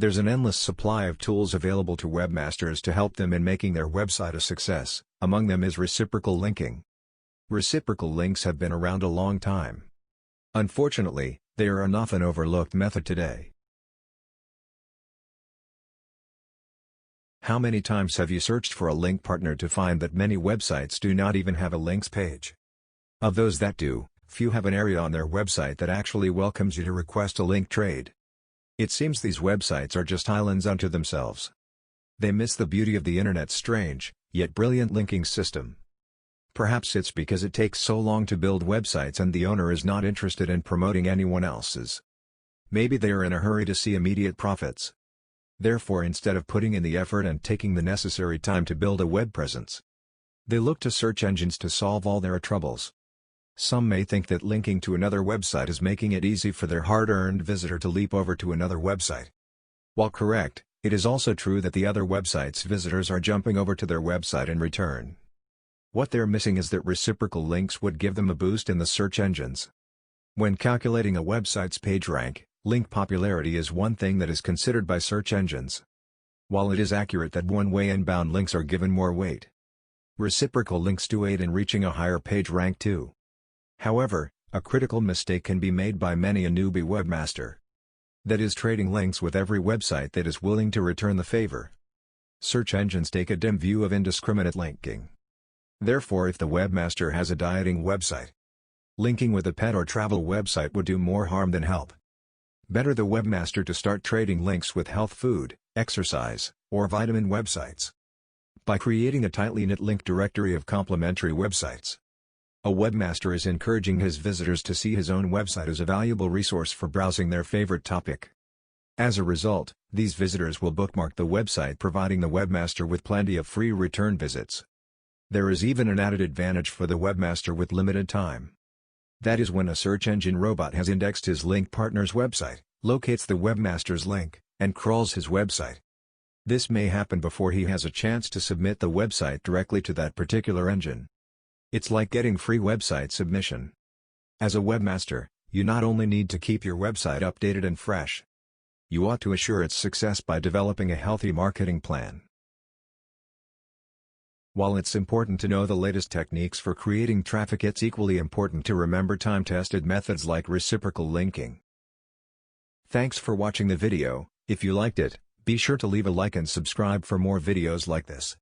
There's an endless supply of tools available to webmasters to help them in making their website a success. Among them is reciprocal linking. Reciprocal links have been around a long time. Unfortunately, they are an often overlooked method today. How many times have you searched for a link partner to find that many websites do not even have a links page? Of those that do, few have an area on their website that actually welcomes you to request a link trade. It seems these websites are just islands unto themselves. They miss the beauty of the internet's strange, yet brilliant linking system. Perhaps it's because it takes so long to build websites and the owner is not interested in promoting anyone else's. Maybe they are in a hurry to see immediate profits. Therefore, instead of putting in the effort and taking the necessary time to build a web presence, they look to search engines to solve all their troubles. Some may think that linking to another website is making it easy for their hard-earned visitor to leap over to another website. While correct, it is also true that the other website's visitors are jumping over to their website in return. What they're missing is that reciprocal links would give them a boost in the search engines. When calculating a website's PageRank, link popularity is one thing that is considered by search engines. While it is accurate that one-way inbound links are given more weight, reciprocal links do aid in reaching a higher PageRank too. However, a critical mistake can be made by many a newbie webmaster. That is trading links with every website that is willing to return the favor. Search engines take a dim view of indiscriminate linking. Therefore, if the webmaster has a dieting website, linking with a pet or travel website would do more harm than help. Better the webmaster to start trading links with health food, exercise, or vitamin websites. By creating a tightly knit link directory of complementary websites, a webmaster is encouraging his visitors to see his own website as a valuable resource for browsing their favorite topic. As a result, these visitors will bookmark the website, providing the webmaster with plenty of free return visits. There is even an added advantage for the webmaster with limited time. That is when a search engine robot has indexed his link partner's website, locates the webmaster's link, and crawls his website. This may happen before he has a chance to submit the website directly to that particular engine. It's like getting free website submission. As a webmaster, you not only need to keep your website updated and fresh, you ought to assure its success by developing a healthy marketing plan. While it's important to know the latest techniques for creating traffic, it's equally important to remember time-tested methods like reciprocal linking. Thanks for watching the video. If you liked it, be sure to leave a like and subscribe for more videos like this.